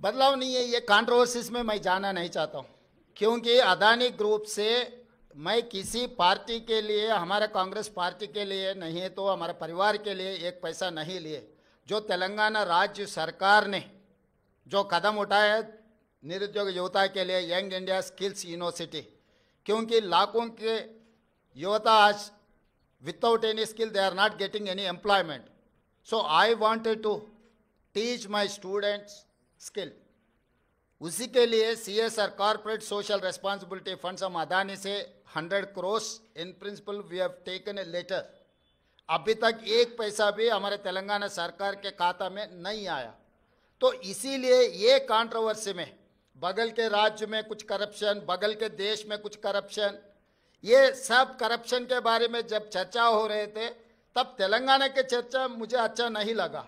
बदलाव नहीं है। ये कंट्रोवर्सीज में मैं जाना नहीं चाहता हूँ, क्योंकि अदानी ग्रुप से मैं किसी पार्टी के लिए, हमारे कांग्रेस पार्टी के लिए नहीं तो हमारे परिवार के लिए एक पैसा नहीं लिए। जो तेलंगाना राज्य सरकार ने जो कदम उठाया निरुद्योग युवता के लिए, यंग इंडिया स्किल्स यूनिवर्सिटी, क्योंकि लाखों के युवता आज without any skill they are not getting any employment. So I wanted to teach my students skill. उसी के लिए CSR corporate social responsibility funds हम अदानी से 100 crore in principle we have taken a letter. अभी तक एक पैसा भी हमारे तेलंगाना सरकार के खाता में नहीं आया। तो इसीलिए ये कंट्रोवर्सी में बगल के राज्य में कुछ करप्शन, बगल के देश में कुछ करप्शन, ये सब करप्शन के बारे में जब चर्चा हो रहे थे तब तेलंगाना के चर्चा मुझे अच्छा नहीं लगा,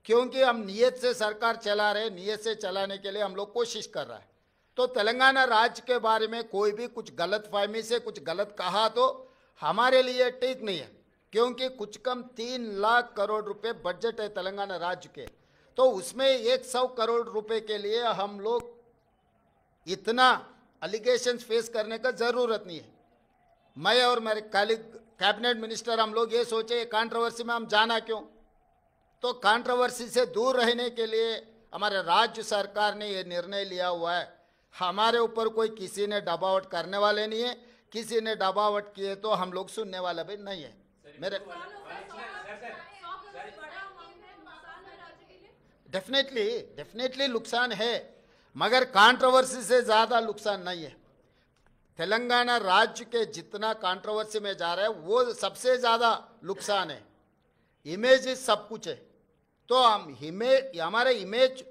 क्योंकि हम नियत से सरकार चला रहे, नियत से चलाने के लिए हम लोग कोशिश कर रहा है। तो तेलंगाना राज्य के बारे में कोई भी कुछ गलतफहमी से कुछ गलत कहा तो हमारे लिए ठीक नहीं है, क्योंकि कुछ कम 3 लाख करोड़ रुपए बजट है तेलंगाना राज्य के। तो उसमें 100 करोड़ रुपए के लिए हम लोग इतना अलिगेशन फेस करने का ज़रूरत नहीं है। मैं और मेरे कलीग कैबिनेट मिनिस्टर हम लोग ये सोचे कंट्रोवर्सी में हम जाना क्यों। तो कंट्रोवर्सी से दूर रहने के लिए हमारे राज्य सरकार ने ये निर्णय लिया हुआ है। हमारे ऊपर कोई किसी ने दबावट करने वाले नहीं है, किसी ने दबावट किए तो हम लोग सुनने वाले भी नहीं है। मेरे डेफिनेटली नुकसान है, मगर कंट्रोवर्सी से ज़्यादा नुकसान नहीं है। तेलंगाना राज्य के जितना कंट्रोवर्सी में जा रहा है वो सबसे ज़्यादा नुकसान है। इमेज सब कुछ है, तो हम हमारे इमेज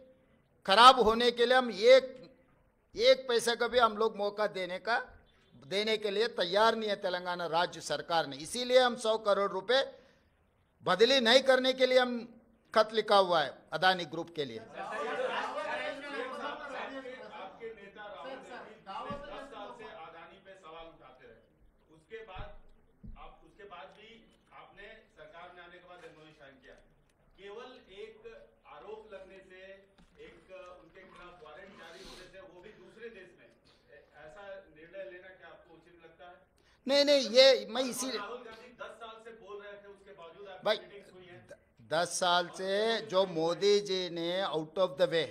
खराब होने के लिए हम एक पैसे का भी हम लोग मौका देने के लिए तैयार नहीं है तेलंगाना राज्य सरकार ने। इसीलिए हम 100 करोड़ रुपए बदली नहीं करने के लिए हम खत लिखा हुआ है अदानी ग्रुप के लिए। केवल एक आरोप लगने से, एक उनके खिलाफ वारंट जारी होने से, वो भी दूसरे देश में, ऐसा निर्णय लेना क्या आपको उचित लगता है? नहीं, ये मैं इसीलिए राहुल गांधी 10 साल से बोल रहे थे, उसके बावजूद भाई आपकी मीटिंग्स हुई है। 10 साल से जो मोदी जी ने out of the way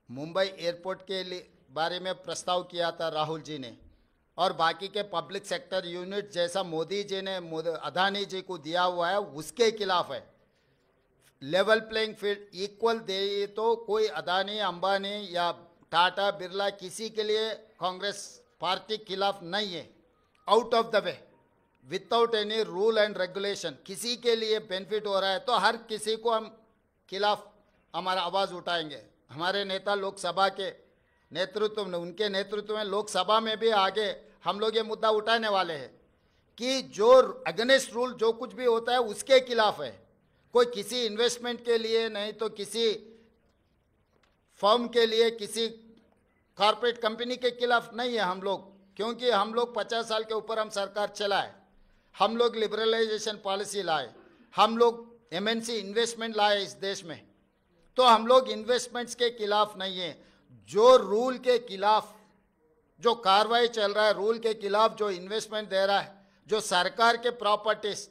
Mumbai airport के लिए बारे में प्रस्ताव किया था राहुल जी ने, और बाकी के पब्लिक सेक्टर यूनिट जैसा मोदी जी ने अदानी जी को दिया हुआ है, उसके खिलाफ है। लेवल प्लेइंग फील्ड इक्वल दे तो कोई अदानी, अंबानी या टाटा, बिरला किसी के लिए कांग्रेस पार्टी खिलाफ नहीं है। Out of the way without any rule and regulation किसी के लिए बेनिफिट हो रहा है तो हर किसी को हम खिलाफ हमारा आवाज़ उठाएंगे। हमारे नेता लोकसभा के नेतृत्व में, उनके नेतृत्व में लोकसभा में भी आगे हम लोग ये मुद्दा उठाने वाले हैं कि जो अगेंस्ट रूल जो कुछ भी होता है उसके खिलाफ है। कोई किसी इन्वेस्टमेंट के लिए नहीं तो किसी फर्म के लिए, किसी कॉर्पोरेट कंपनी के खिलाफ नहीं है हम लोग, क्योंकि हम लोग 50 साल के ऊपर हम सरकार चलाए, हम लोग लिबरलाइजेशन पॉलिसी लाए, हम लोग MNC इन्वेस्टमेंट लाए इस देश में। तो हम लोग इन्वेस्टमेंट्स के खिलाफ नहीं है। जो रूल के खिलाफ जो कार्रवाई चल रहा है, रूल के खिलाफ जो इन्वेस्टमेंट दे रहा है, जो सरकार के प्रॉपर्टीज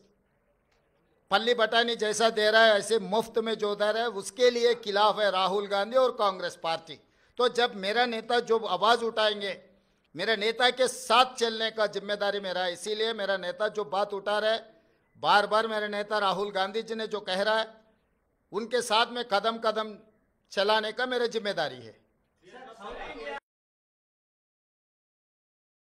पल्ली बटानी जैसा दे रहा है, ऐसे मुफ्त में जो दे रहा है, उसके लिए खिलाफ है राहुल गांधी और कांग्रेस पार्टी। तो जब मेरा नेता जो आवाज़ उठाएंगे, मेरे नेता के साथ चलने का जिम्मेदारी मेरा है। इसीलिए मेरा नेता जो बात उठा रहा है, बार बार मेरे नेता राहुल गांधी जी ने जो कह रहा है, उनके साथ में कदम कदम चलाने का मेरी जिम्मेदारी है।